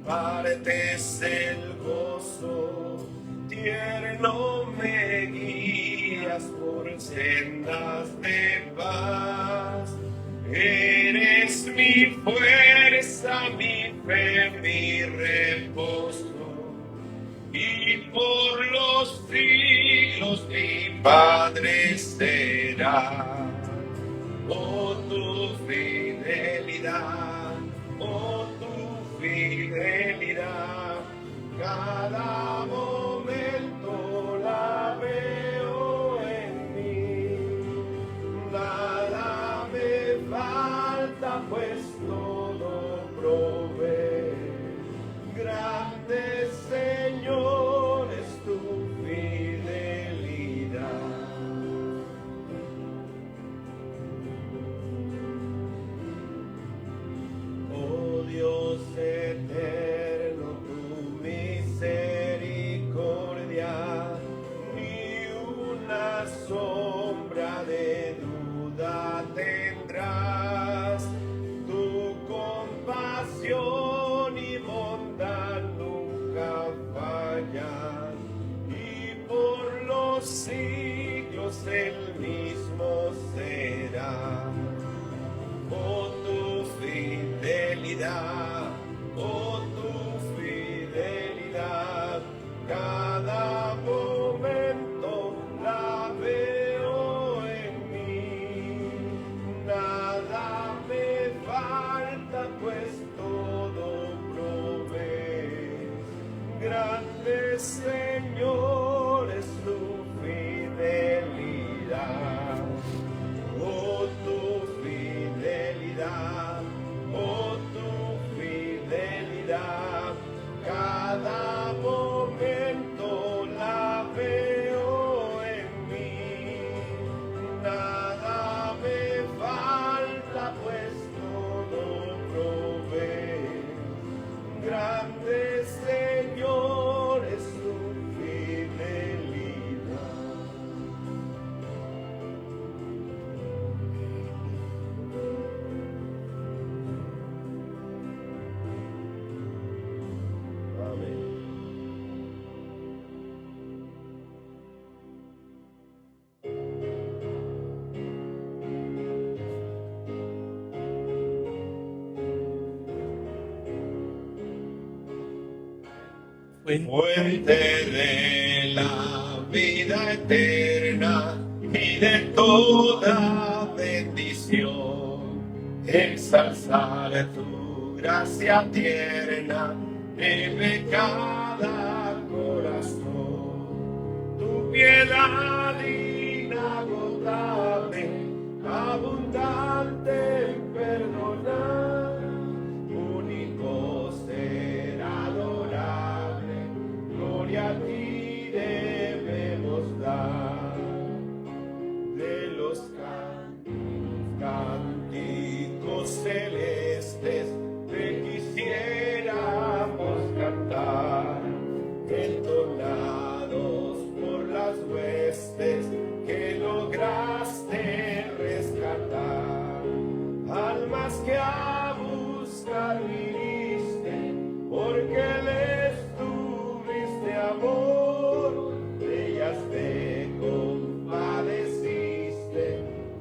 compartes el gozo, tierno me guías por sendas de paz. Eres mi fuerza, mi fe, mi reposo, y por los siglos mi Padre será. Oh, tu fidelidad, oh, tu fidelidad, cada momento la veo en mí. Nada me falta, pues todo provee. Grande Señor es tu fidelidad. Oh Dios eterno, tu misericordia, ni una sombra de duda tendrás. Tu compasión y bondad nunca fallan, y por los siglos el mismo será. Oh, tu fidelidad, oh, tu fidelidad, cada momento la veo en mí. Nada me falta, pues todo provee. Grande Señor es tu fidelidad. Oh, tu fidelidad, oh, tu fidelidad, cada momento la veo en mí. Nada me falta, pues todo provee. Grande Señor es tu fidelidad. Amén. Fuente de la vida eterna y de toda bendición, ensalzar tu gracia tierna en cada corazón. Tu piedad inagotable, abundante en perdonar, único ser adorable, gloria a ti debemos dar. De los cánticos celestes te quisiéramos cantar, entonados por las huestes que lograste rescatar. Almas que a buscar viniste, porque les tuviste amor, de ellas te compadeciste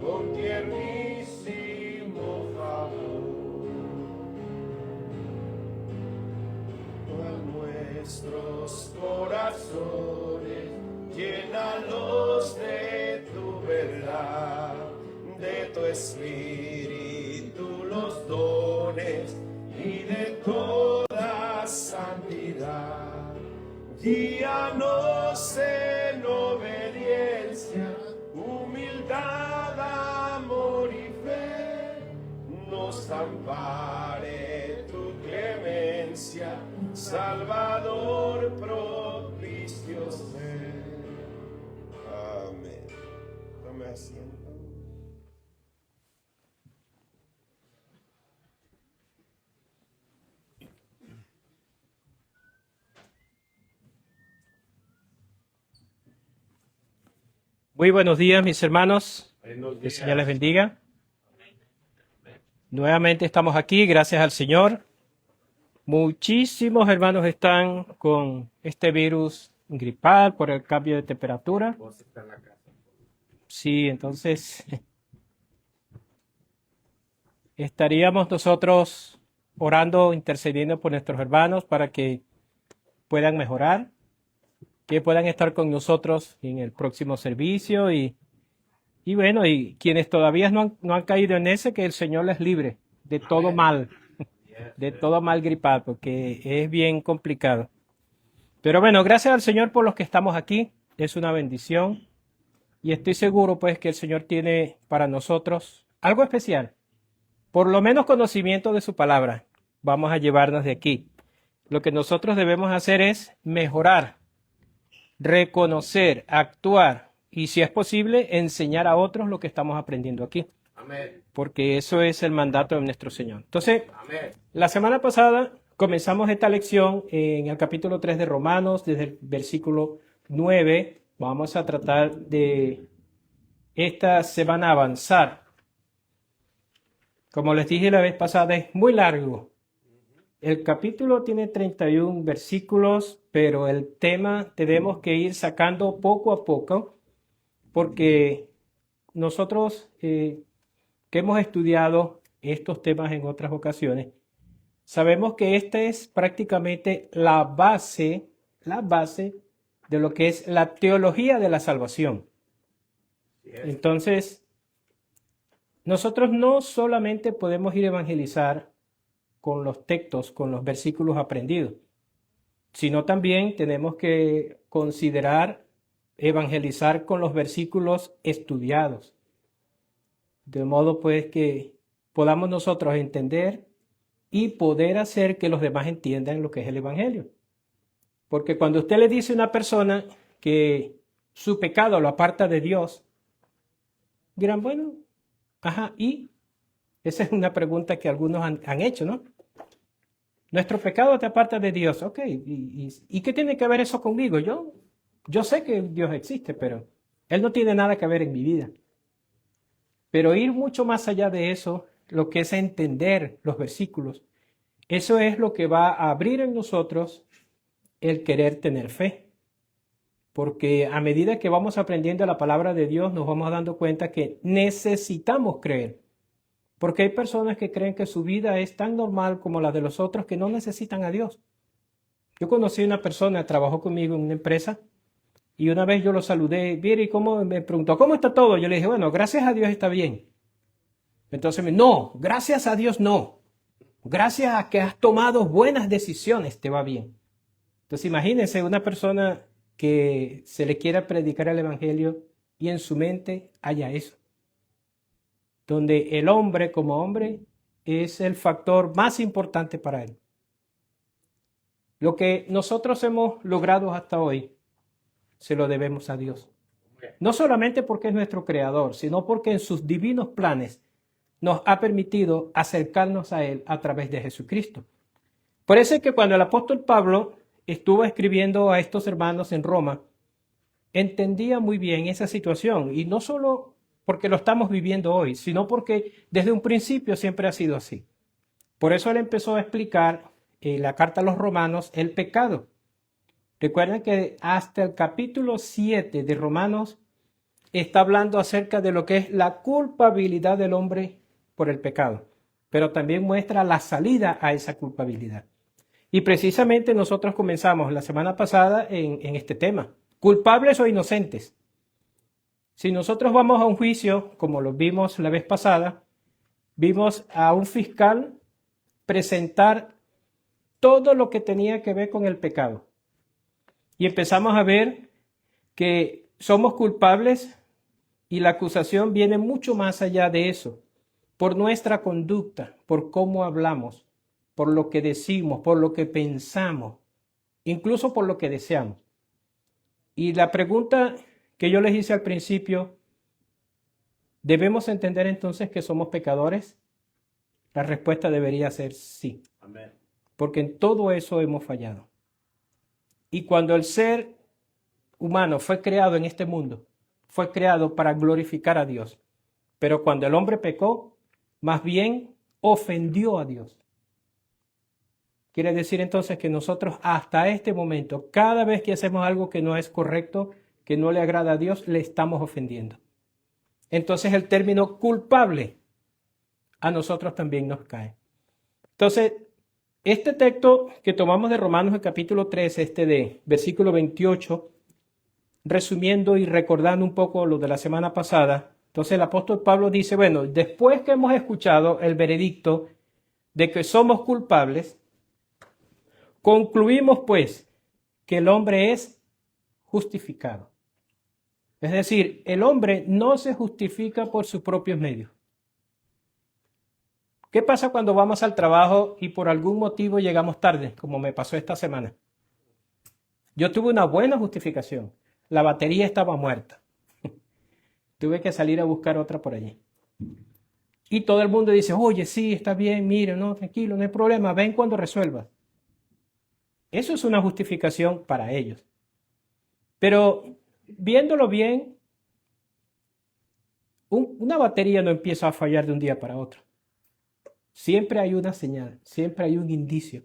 con tiernísimo favor. A nuestros corazones llénalos de tu verdad, de tu espíritu los dones y de toda santidad. Guíanos en obediencia, humildad, amor y fe. Nos ampare tu clemencia, Salvador propicio ser. Amén. Tome asiento. Muy buenos días, mis hermanos. Buenos Que el días. Señor les bendiga. Nuevamente estamos aquí, gracias al Señor. Muchísimos hermanos están con este virus gripal por el cambio de temperatura. Sí, entonces estaríamos nosotros orando, intercediendo por nuestros hermanos para que puedan mejorar, que puedan estar con nosotros en el próximo servicio y bueno, y quienes todavía no han caído en ese, que el Señor les libre de todo mal, de todo mal gripal, porque es bien complicado. Pero bueno, gracias al Señor por los que estamos aquí, es una bendición y estoy seguro pues que el Señor tiene para nosotros algo especial, por lo menos conocimiento de su palabra. Vamos a llevarnos de aquí. Lo que nosotros debemos hacer es mejorar, reconocer, actuar y, si es posible, enseñar a otros lo que estamos aprendiendo aquí. Amén. Porque eso es el mandato de nuestro Señor. Entonces, Amén. la semana pasada comenzamos esta lección en el capítulo 3 de Romanos, desde el versículo 9. Vamos a tratar de esta semana avanzar. Como les dije la vez pasada, es muy largo. El capítulo tiene 31 versículos, pero el tema tenemos que ir sacando poco a poco, porque nosotros que hemos estudiado estos temas en otras ocasiones, sabemos que esta es prácticamente la base de lo que es la teología de la salvación. Entonces, nosotros no solamente podemos ir a evangelizar con los textos, con los versículos aprendidos, sino también tenemos que considerar evangelizar con los versículos estudiados, de modo pues que podamos nosotros entender y poder hacer que los demás entiendan lo que es el evangelio. Porque cuando usted le dice a una persona que su pecado lo aparta de Dios, dirán, bueno, y esa es una pregunta que algunos han hecho, ¿no? Nuestro pecado te aparta de Dios, ok, ¿y qué tiene que ver eso conmigo? Yo sé que Dios existe, pero Él no tiene nada que ver en mi vida. Pero ir mucho más allá de eso, lo que es entender los versículos, eso es lo que va a abrir en nosotros el querer tener fe. Porque a medida que vamos aprendiendo la palabra de Dios, nos vamos dando cuenta que necesitamos creer. Porque hay personas que creen que su vida es tan normal como la de los otros que no necesitan a Dios. Yo conocí a una persona, trabajó conmigo en una empresa, y una vez yo lo saludé, mire, me preguntó, ¿cómo está todo? Yo le dije, bueno, gracias a Dios está bien. Entonces no, gracias a Dios no. Gracias a que has tomado buenas decisiones, te va bien. Entonces imagínense una persona que se le quiera predicar el evangelio y en su mente haya eso, donde el hombre como hombre es el factor más importante para él. Lo que nosotros hemos logrado hasta hoy se lo debemos a Dios. No solamente porque es nuestro creador, sino porque en sus divinos planes nos ha permitido acercarnos a Él a través de Jesucristo. Por eso es que cuando el apóstol Pablo estuvo escribiendo a estos hermanos en Roma, entendía muy bien esa situación, y no solo porque lo estamos viviendo hoy, sino porque desde un principio siempre ha sido así. Por eso él empezó a explicar en la carta a los romanos el pecado. Recuerden que hasta el capítulo 7 de Romanos está hablando acerca de lo que es la culpabilidad del hombre por el pecado, pero también muestra la salida a esa culpabilidad. Y precisamente nosotros comenzamos la semana pasada en este tema, culpables o inocentes. Si nosotros vamos a un juicio, como lo vimos la vez pasada, vimos a un fiscal presentar todo lo que tenía que ver con el pecado. Y empezamos a ver que somos culpables y la acusación viene mucho más allá de eso, por nuestra conducta, por cómo hablamos, por lo que decimos, por lo que pensamos, incluso por lo que deseamos. Y la pregunta que yo les hice al principio, ¿debemos entender entonces que somos pecadores? La respuesta debería ser sí. Amén. Porque en todo eso hemos fallado. Y cuando el ser humano fue creado en este mundo, fue creado para glorificar a Dios. Pero cuando el hombre pecó, más bien ofendió a Dios. Quiere decir entonces que nosotros hasta este momento, cada vez que hacemos algo que no es correcto, que no le agrada a Dios, le estamos ofendiendo. Entonces el término culpable a nosotros también nos cae. Entonces, este texto que tomamos de Romanos, el capítulo 13, de versículo 28, resumiendo y recordando un poco lo de la semana pasada, entonces el apóstol Pablo dice, bueno, después que hemos escuchado el veredicto de que somos culpables, concluimos pues que el hombre es justificado. Es decir, el hombre no se justifica por sus propios medios. ¿Qué pasa cuando vamos al trabajo y por algún motivo llegamos tarde, como me pasó esta semana? Yo tuve una buena justificación. La batería estaba muerta. Tuve que salir a buscar otra por allí. Y todo el mundo dice, oye, sí, está bien, mire, no, tranquilo, no hay problema, ven cuando resuelvas. Eso es una justificación para ellos. Pero viéndolo bien, una batería no empieza a fallar de un día para otro. Siempre hay una señal, siempre hay un indicio.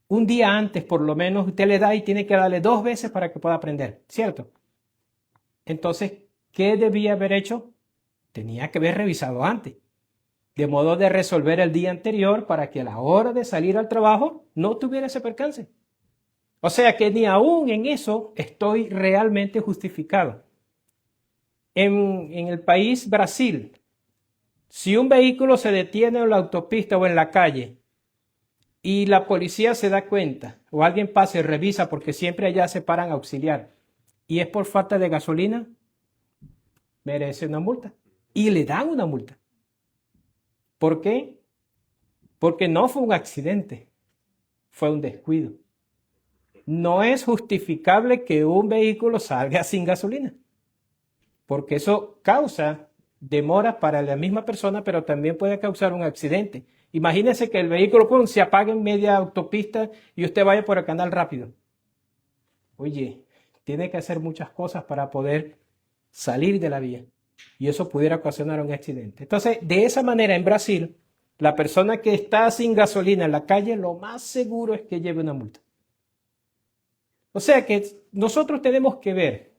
Un día antes, por lo menos, usted le da y tiene que darle 2 veces para que pueda aprender, ¿cierto? Entonces, ¿qué debía haber hecho? Tenía que haber revisado antes, de modo de resolver el día anterior para que a la hora de salir al trabajo no tuviera ese percance. O sea que ni aún en eso estoy realmente justificado. En el país Brasil, si un vehículo se detiene en la autopista o en la calle y la policía se da cuenta o alguien pasa y revisa porque siempre allá se paran a auxiliar y es por falta de gasolina, merece una multa y le dan una multa. ¿Por qué? Porque no fue un accidente, fue un descuido. No es justificable que un vehículo salga sin gasolina, porque eso causa demora para la misma persona, pero también puede causar un accidente. Imagínese que el vehículo se apague en media autopista y usted vaya por el canal rápido. Oye, tiene que hacer muchas cosas para poder salir de la vía y eso pudiera ocasionar un accidente. Entonces, de esa manera en Brasil, la persona que está sin gasolina en la calle, lo más seguro es que lleve una multa. O sea que nosotros tenemos que ver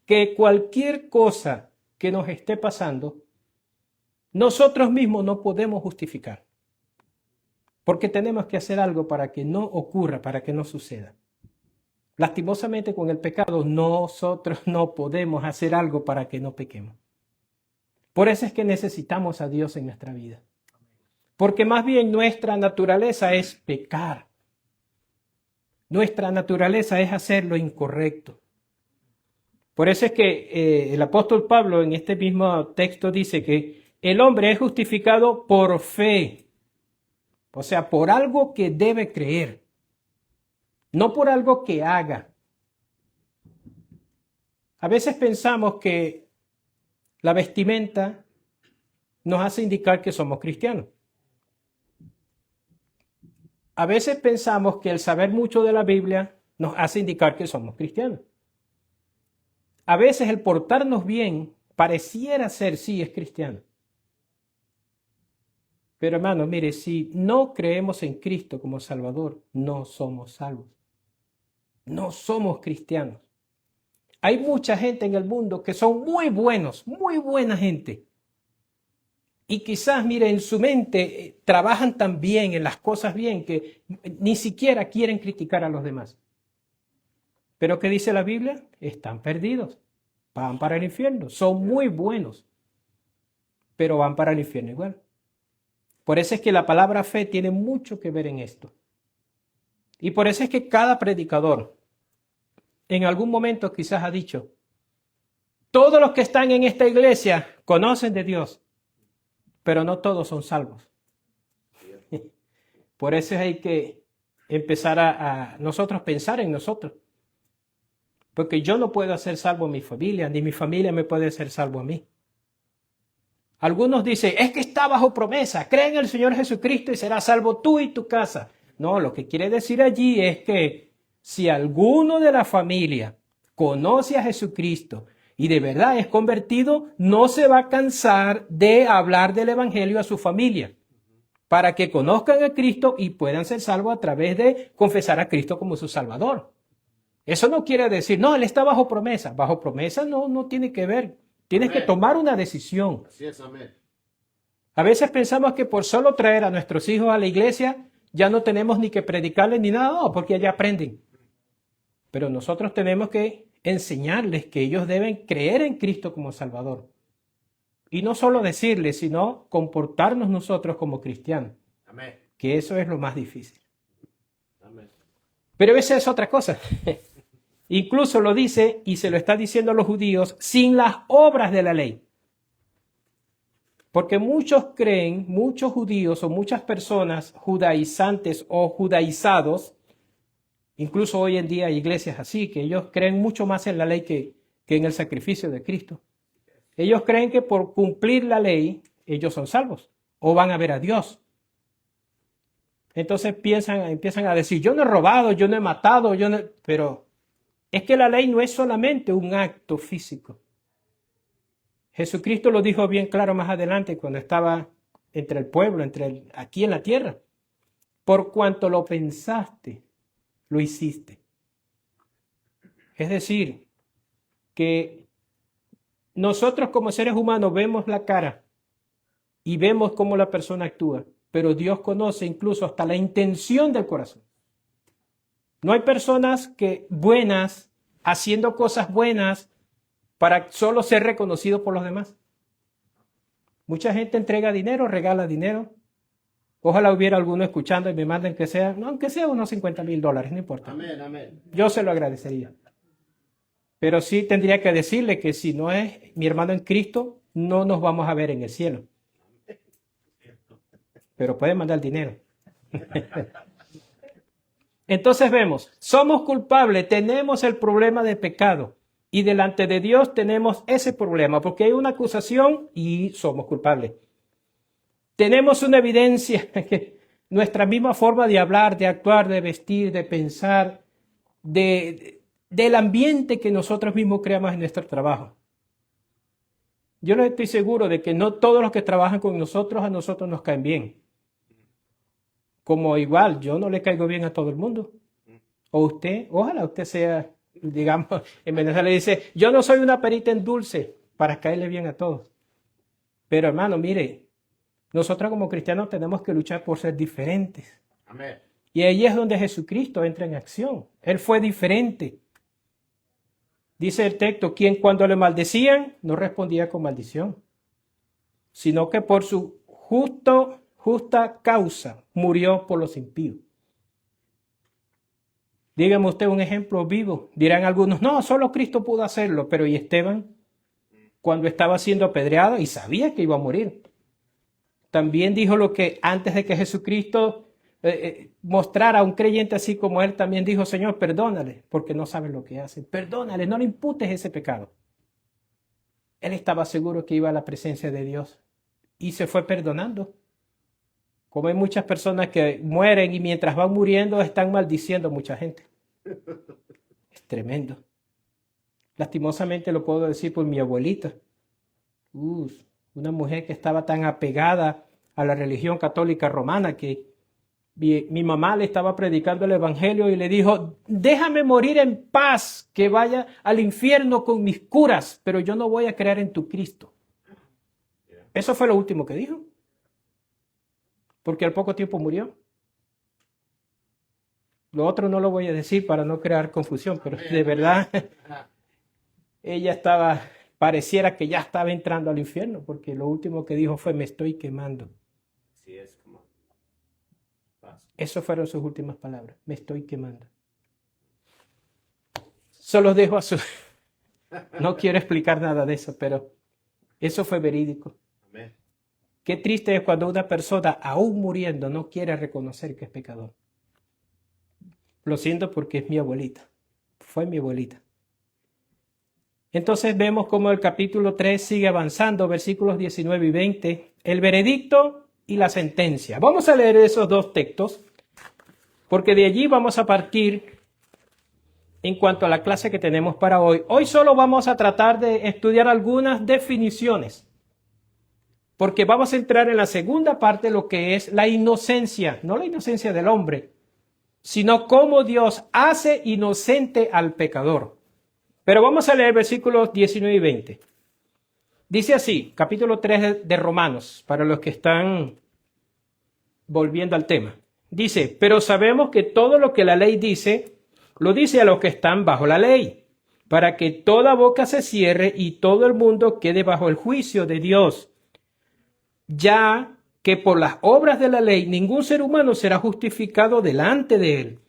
que cualquier cosa que nos esté pasando, nosotros mismos no podemos justificar. Porque tenemos que hacer algo para que no ocurra, para que no suceda. Lastimosamente con el pecado nosotros no podemos hacer algo para que no pequemos. Por eso es que necesitamos a Dios en nuestra vida. Porque más bien nuestra naturaleza es pecar. Nuestra naturaleza es hacer lo incorrecto. Por eso es que el apóstol Pablo en este mismo texto dice que el hombre es justificado por fe. O sea, por algo que debe creer. No por algo que haga. A veces pensamos que la vestimenta nos hace indicar que somos cristianos. A veces pensamos que el saber mucho de la Biblia nos hace indicar que somos cristianos. A veces el portarnos bien pareciera ser, sí, es cristiano. Pero hermano, mire, si no creemos en Cristo como Salvador, no somos salvos. No somos cristianos. Hay mucha gente en el mundo que son muy buenos, muy buena gente. Y quizás, mire, en su mente trabajan tan bien en las cosas bien que ni siquiera quieren criticar a los demás. Pero ¿qué dice la Biblia? Están perdidos. Van para el infierno. Son muy buenos. Pero van para el infierno igual. Por eso es que la palabra fe tiene mucho que ver en esto. Y por eso es que cada predicador en algún momento quizás ha dicho, todos los que están en esta iglesia conocen de Dios, pero no todos son salvos. Por eso hay que empezar a nosotros pensar en nosotros. Porque yo no puedo hacer salvo a mi familia, ni mi familia me puede hacer salvo a mí. Algunos dicen, es que está bajo promesa, cree en el Señor Jesucristo y serás salvo tú y tu casa. No, lo que quiere decir allí es que si alguno de la familia conoce a Jesucristo y de verdad es convertido, no se va a cansar de hablar del Evangelio a su familia. para que conozcan a Cristo y puedan ser salvos a través de confesar a Cristo como su Salvador. Eso no quiere decir, no, Él está bajo promesa. Bajo promesa no tiene que ver. Tienes que tomar una decisión. Así es, amén. A veces pensamos que por solo traer a nuestros hijos a la iglesia ya no tenemos ni que predicarles ni nada, no, porque allá aprenden. Pero nosotros tenemos que enseñarles que ellos deben creer en Cristo como Salvador. Y no solo decirles, sino comportarnos nosotros como cristianos. Amén. Que eso es lo más difícil. Amén. Pero esa es otra cosa. Incluso lo dice, y se lo está diciendo a los judíos, sin las obras de la ley. Porque muchos creen, muchos judíos o muchas personas judaizantes o judaizados, incluso hoy en día hay iglesias así, que ellos creen mucho más en la ley que en el sacrificio de Cristo. Ellos creen que por cumplir la ley, ellos son salvos o van a ver a Dios. Entonces empiezan a decir, yo no he robado, yo no he matado, pero es que la ley no es solamente un acto físico. Jesucristo lo dijo bien claro más adelante cuando estaba entre el pueblo, aquí en la tierra. Por cuanto lo pensaste, lo hiciste. Es decir, que nosotros como seres humanos vemos la cara y vemos cómo la persona actúa, pero Dios conoce incluso hasta la intención del corazón. No hay personas buenas, haciendo cosas buenas para solo ser reconocidos por los demás. Mucha gente entrega dinero, regala dinero. Ojalá hubiera alguno escuchando y me manden que sea, no, aunque sea unos $50,000, no importa. Amén, amén. Yo se lo agradecería. Pero sí tendría que decirle que si no es mi hermano en Cristo, no nos vamos a ver en el cielo. Pero puede mandar dinero. Entonces vemos, somos culpables, tenemos el problema de pecado. Y delante de Dios tenemos ese problema, porque hay una acusación y somos culpables. Tenemos una evidencia que nuestra misma forma de hablar, de actuar, de vestir, de pensar, del ambiente que nosotros mismos creamos en nuestro trabajo. Yo no estoy seguro de que no todos los que trabajan con nosotros, a nosotros nos caen bien. Como igual, yo no le caigo bien a todo el mundo. O usted, ojalá usted sea, digamos, en Venezuela le dice, yo no soy una perita en dulce para caerle bien a todos. Pero hermano, mire, nosotros como cristianos tenemos que luchar por ser diferentes. Amén. Y ahí es donde Jesucristo entra en acción. Él fue diferente. Dice el texto, quien cuando le maldecían no respondía con maldición, sino que por su justa causa murió por los impíos. Dígame usted un ejemplo vivo. Dirán algunos, no, solo Cristo pudo hacerlo, pero ¿y Esteban? Cuando estaba siendo apedreado y sabía que iba a morir. También dijo lo que antes de que Jesucristo mostrara a un creyente así como él, también dijo, Señor, perdónale, porque no saben lo que hacen. Perdónale, no le imputes ese pecado. Él estaba seguro que iba a la presencia de Dios y se fue perdonando. Como hay muchas personas que mueren y mientras van muriendo están maldiciendo a mucha gente. Es tremendo. Lastimosamente lo puedo decir por mi abuelita. Una mujer que estaba tan apegada a la religión católica romana que mi mamá le estaba predicando el evangelio y le dijo, déjame morir en paz, que vaya al infierno con mis curas, pero yo no voy a creer en tu Cristo. Eso fue lo último que dijo. Porque al poco tiempo murió. Lo otro no lo voy a decir para no crear confusión, pero de verdad ella pareciera que ya estaba entrando al infierno, porque lo último que dijo fue, me estoy quemando. Así es, como. Esas fueron sus últimas palabras, me estoy quemando. Solo dejo a su... No quiero explicar nada de eso, pero eso fue verídico. Amén. Qué triste es cuando una persona, aún muriendo, no quiere reconocer que es pecador. Lo siento porque es mi abuelita. Fue mi abuelita. Entonces vemos cómo el capítulo 3 sigue avanzando, versículos 19 y 20, el veredicto y la sentencia. Vamos a leer esos dos textos, porque de allí vamos a partir en cuanto a la clase que tenemos para hoy. Hoy solo vamos a tratar de estudiar algunas definiciones. porque vamos a entrar en la segunda parte, lo que es la inocencia, no la inocencia del hombre, sino cómo Dios hace inocente al pecador. Pero vamos a leer versículos 19 y 20. Dice así, capítulo 3 de Romanos, para los que están volviendo al tema. Dice, pero sabemos que todo lo que la ley dice, lo dice a los que están bajo la ley, para que toda boca se cierre y todo el mundo quede bajo el juicio de Dios, ya que por las obras de la ley ningún ser humano será justificado delante de él,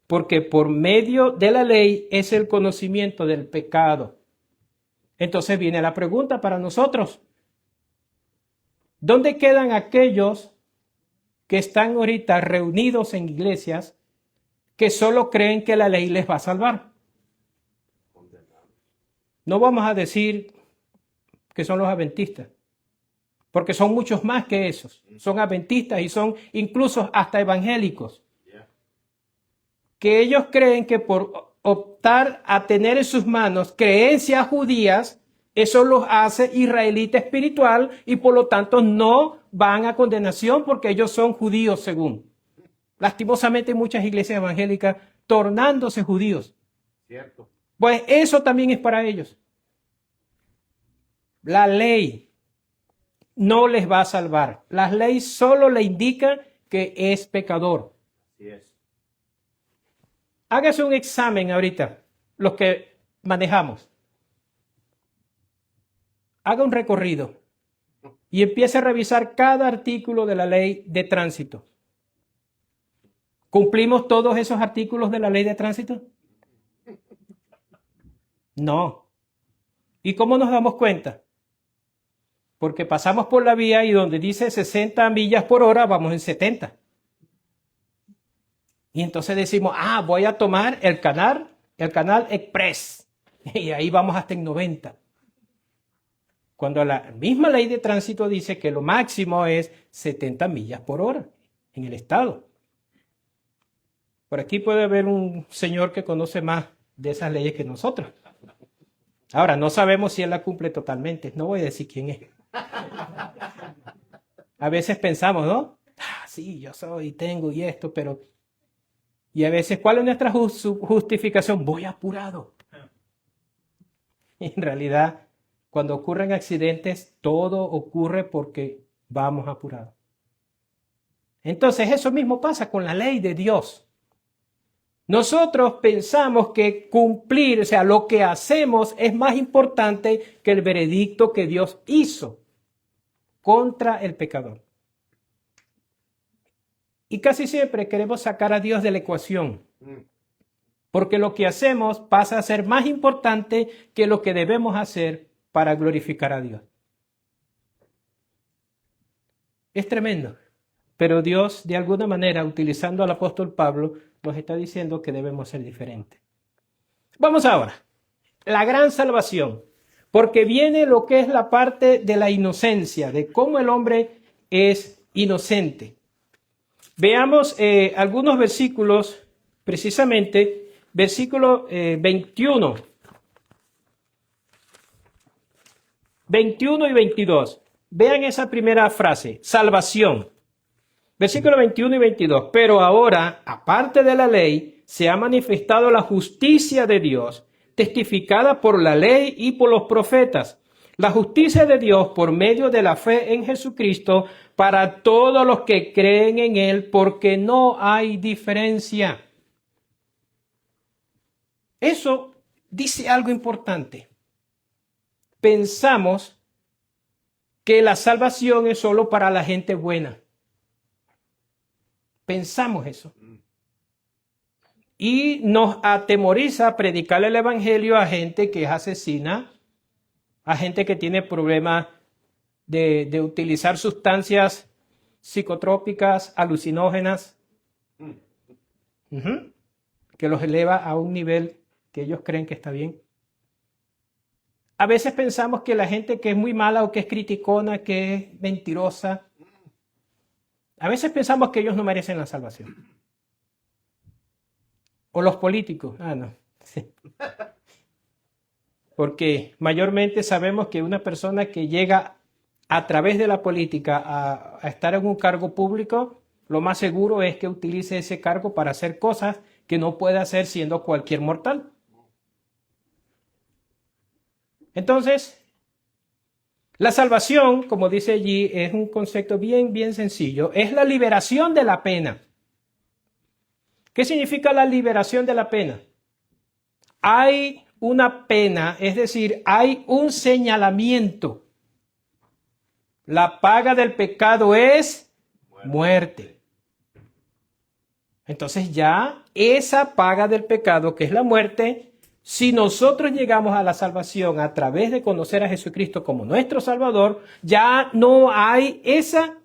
porque por medio de la ley es el conocimiento del pecado. Entonces viene la pregunta para nosotros. ¿Dónde quedan aquellos que están ahorita reunidos en iglesias que solo creen que la ley les va a salvar? No vamos a decir que son los adventistas, porque son muchos más que esos. Son adventistas y son incluso hasta evangélicos. Que ellos creen que por optar a tener en sus manos creencias judías, eso los hace israelita espiritual y por lo tanto no van a condenación porque ellos son judíos según. Lastimosamente muchas iglesias evangélicas tornándose judíos. Cierto. Pues eso también es para ellos. La ley no les va a salvar. La ley solo le indica que es pecador. Así es. Hágase un examen ahorita, los que manejamos. Haga un recorrido y empiece a revisar cada artículo de la ley de tránsito. ¿Cumplimos todos esos artículos de la ley de tránsito? No. ¿Y cómo nos damos cuenta? Porque pasamos por la vía y donde dice 60 millas por hora, vamos en 70. Y entonces decimos, voy a tomar el canal Express. Y ahí vamos hasta en 90. Cuando la misma ley de tránsito dice que lo máximo es 70 millas por hora en el estado. Por aquí puede haber un señor que conoce más de esas leyes que nosotros. Ahora, no sabemos si él la cumple totalmente. No voy a decir quién es. A veces pensamos, ¿no? Sí, yo soy, tengo y esto, pero... Y a veces, ¿cuál es nuestra justificación? Voy apurado. Y en realidad, cuando ocurren accidentes, todo ocurre porque vamos apurados. Entonces, eso mismo pasa con la ley de Dios. Nosotros pensamos que cumplir, o sea, lo que hacemos es más importante que el veredicto que Dios hizo contra el pecador. Y casi siempre queremos sacar a Dios de la ecuación, porque lo que hacemos pasa a ser más importante que lo que debemos hacer para glorificar a Dios. Es tremendo, pero Dios, de alguna manera, utilizando al apóstol Pablo, nos está diciendo que debemos ser diferentes. Vamos ahora, la gran salvación, porque viene lo que es la parte de la inocencia, de cómo el hombre es inocente. Veamos algunos versículos, precisamente, versículo 21. 21 y 22. Vean esa primera frase, salvación. Versículo 21 y 22. Pero ahora, aparte de la ley, se ha manifestado la justicia de Dios, testificada por la ley y por los profetas. La justicia de Dios por medio de la fe en Jesucristo para todos los que creen en Él, porque no hay diferencia. Eso dice algo importante. Pensamos que la salvación es solo para la gente buena. Pensamos eso. Y nos atemoriza predicarle el evangelio a gente que es asesina, a gente que tiene problemas de utilizar sustancias psicotrópicas, alucinógenas, que los eleva a un nivel que ellos creen que está bien. A veces pensamos que la gente que es muy mala o que es criticona, que es mentirosa, a veces pensamos que ellos no merecen la salvación. O los políticos. No. Sí. Porque mayormente sabemos que una persona que llega a través de la política a estar en un cargo público, lo más seguro es que utilice ese cargo para hacer cosas que no puede hacer siendo cualquier mortal. Entonces, la salvación, como dice allí, es un concepto bien sencillo. Es la liberación de la pena. ¿Qué significa la liberación de la pena? Hay una pena, es decir, hay un señalamiento. La paga del pecado es muerte. Entonces ya esa paga del pecado, que es la muerte, si nosotros llegamos a la salvación a través de conocer a Jesucristo como nuestro Salvador, ya no hay esa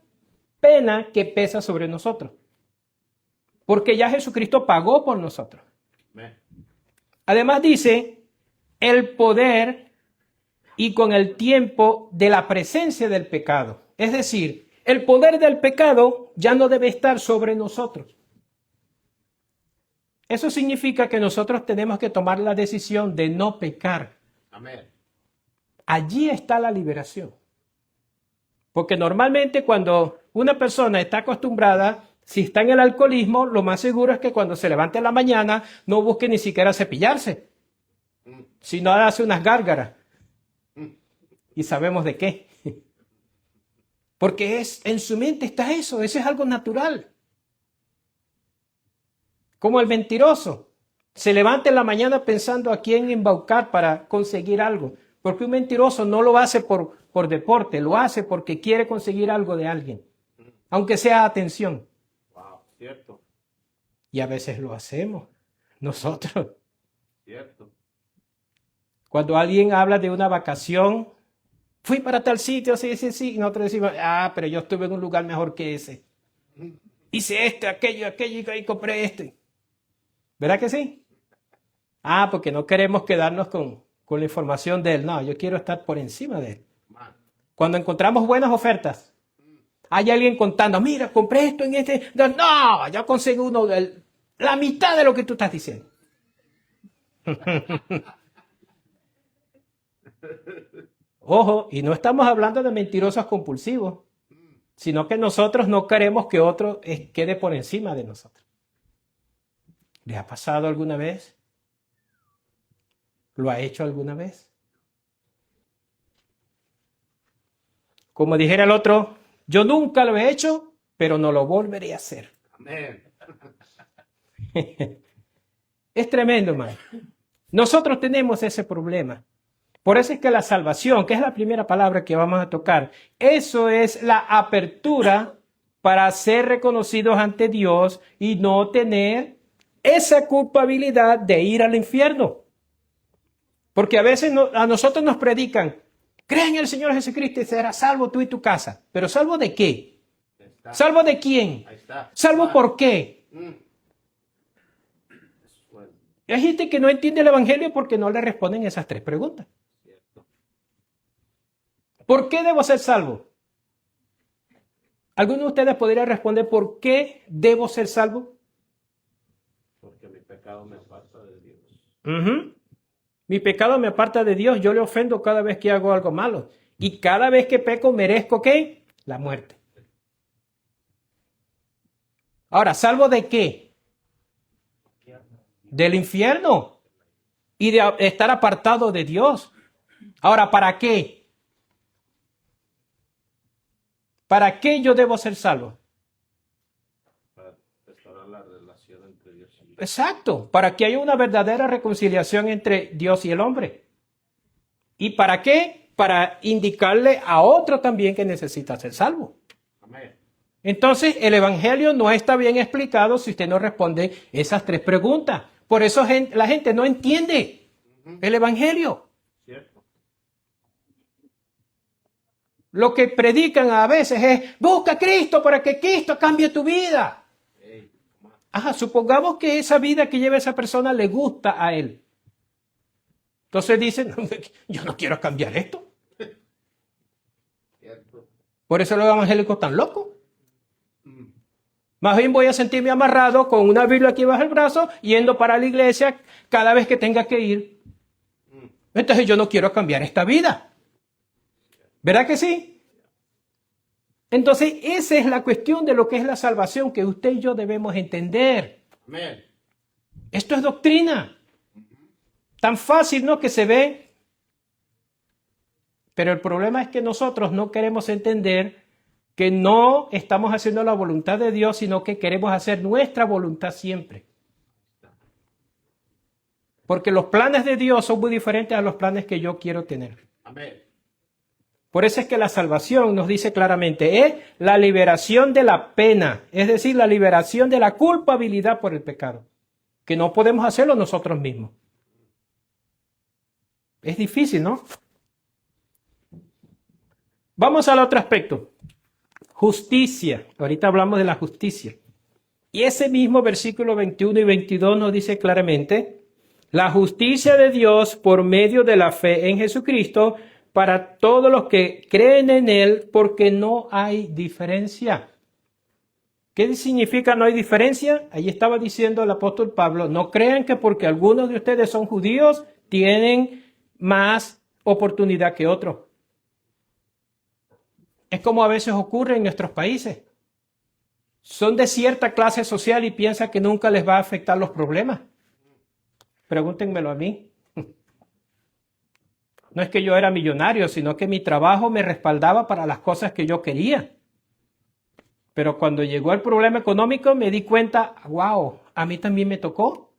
pena que pesa sobre nosotros. Porque ya Jesucristo pagó por nosotros. Además dice, el poder y con el tiempo de la presencia del pecado. Es decir, el poder del pecado ya no debe estar sobre nosotros. Eso significa que nosotros tenemos que tomar la decisión de no pecar. Amén. Allí está la liberación. Porque normalmente cuando una persona está acostumbrada, si está en el alcoholismo, lo más seguro es que cuando se levante en la mañana no busque ni siquiera cepillarse, sino hace unas gárgaras. Y sabemos de qué. Porque en su mente está eso es algo natural. Como el mentiroso. Se levanta en la mañana pensando a quién embaucar para conseguir algo. Porque un mentiroso no lo hace por deporte, lo hace porque quiere conseguir algo de alguien. Aunque sea atención. Wow, cierto. Y a veces lo hacemos. Nosotros. Cierto. Cuando alguien habla de una vacación, fui para tal sitio, sí. Y nosotros decimos, pero yo estuve en un lugar mejor que ese. Hice esto, aquello, y compré esto. ¿Verdad que sí? Porque no queremos quedarnos con la información de él. No, yo quiero estar por encima de él. Cuando encontramos buenas ofertas, hay alguien contando, mira, compré esto en este. No, yo conseguí uno, la mitad de lo que tú estás diciendo. Ojo, y no estamos hablando de mentirosos compulsivos, sino que nosotros no queremos que otro quede por encima de nosotros. ¿Les ha pasado alguna vez? ¿Lo ha hecho alguna vez? Como dijera el otro, yo nunca lo he hecho, pero no lo volveré a hacer. Amén. Es tremendo, hermano. Nosotros tenemos ese problema. Por eso es que la salvación, que es la primera palabra que vamos a tocar, eso es la apertura para ser reconocidos ante Dios y no tener esa culpabilidad de ir al infierno. Porque a veces a nosotros nos predican, cree en el Señor Jesucristo y serás salvo tú y tu casa. ¿Pero salvo de qué? ¿Salvo de quién? ¿Salvo por qué? Hay gente que no entiende el Evangelio porque no le responden esas tres preguntas. ¿Por qué debo ser salvo? ¿Alguno de ustedes podría responder por qué debo ser salvo? Porque mi pecado me aparta de Dios. Mi pecado me aparta de Dios. Yo le ofendo cada vez que hago algo malo. Y cada vez que peco merezco ¿qué? La muerte. Ahora, ¿salvo de qué? Del infierno. Y de estar apartado de Dios. Ahora, ¿para qué? ¿Para qué yo debo ser salvo? Para restaurar la relación entre Dios y yo. Exacto, para que haya una verdadera reconciliación entre Dios y el hombre. ¿Y para qué? Para indicarle a otro también que necesita ser salvo. Amén. Entonces, el Evangelio no está bien explicado si usted no responde esas tres preguntas. Por eso la gente no entiende el Evangelio. Cierto. Lo que predican a veces es, busca a Cristo para que Cristo cambie tu vida. Supongamos que esa vida que lleva esa persona le gusta a él. Entonces dicen, yo no quiero cambiar esto. Cierto. Por eso los evangélicos están locos. Más bien voy a sentirme amarrado con una Biblia aquí bajo el brazo, yendo para la iglesia cada vez que tenga que ir. Entonces yo no quiero cambiar esta vida. ¿Verdad que sí? Entonces, esa es la cuestión de lo que es la salvación que usted y yo debemos entender. Amén. Esto es doctrina. Tan fácil, ¿no?, que se ve. Pero el problema es que nosotros no queremos entender que no estamos haciendo la voluntad de Dios, sino que queremos hacer nuestra voluntad siempre. Porque los planes de Dios son muy diferentes a los planes que yo quiero tener. Amén. Por eso es que la salvación nos dice claramente, es la liberación de la pena, es decir, la liberación de la culpabilidad por el pecado, que no podemos hacerlo nosotros mismos. Es difícil, ¿no? Vamos al otro aspecto. Justicia. Ahorita hablamos de la justicia. Y ese mismo versículo 21 y 22 nos dice claramente, la justicia de Dios por medio de la fe en Jesucristo para todos los que creen en Él, porque no hay diferencia. ¿Qué significa no hay diferencia? Ahí estaba diciendo el apóstol Pablo, no crean que porque algunos de ustedes son judíos, tienen más oportunidad que otros. Es como a veces ocurre en nuestros países. Son de cierta clase social y piensan que nunca les va a afectar los problemas. Pregúntenmelo a mí. No es que yo era millonario, sino que mi trabajo me respaldaba para las cosas que yo quería. Pero cuando llegó el problema económico me di cuenta, wow, a mí también me tocó.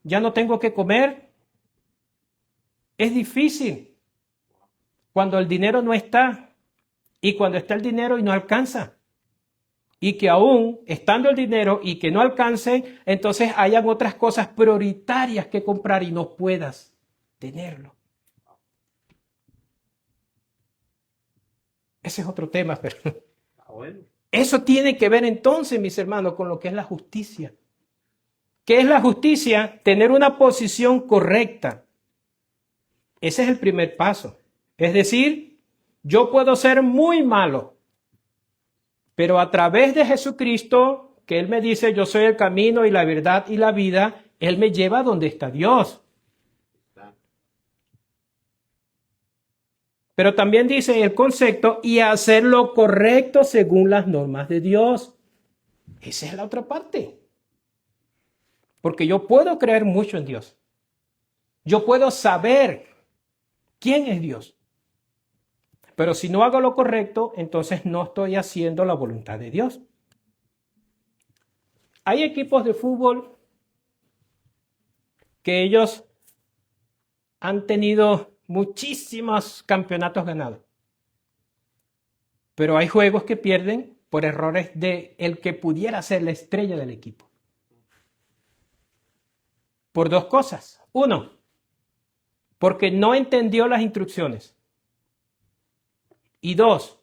Ya no tengo que comer. Es difícil cuando el dinero no está y cuando está el dinero y no alcanza. Y que aún estando el dinero y que no alcance, entonces hayan otras cosas prioritarias que comprar y no puedas tenerlo. Ese es otro tema, pero Bueno. eso tiene que ver entonces, mis hermanos, con lo que es la justicia. ¿Qué es la justicia? Tener una posición correcta. Ese es el primer paso. Es decir, yo puedo ser muy malo, pero a través de Jesucristo, que Él me dice, yo soy el camino y la verdad y la vida, Él me lleva a donde está Dios. Pero también dice el concepto, y hacer lo correcto según las normas de Dios. Esa es la otra parte. Porque yo puedo creer mucho en Dios. Yo puedo saber quién es Dios. Pero si no hago lo correcto, entonces no estoy haciendo la voluntad de Dios. Hay equipos de fútbol que ellos han tenido muchísimos campeonatos ganados. Pero hay juegos que pierden por errores de el que pudiera ser la estrella del equipo. Por dos cosas. Uno, porque no entendió las instrucciones. Y dos,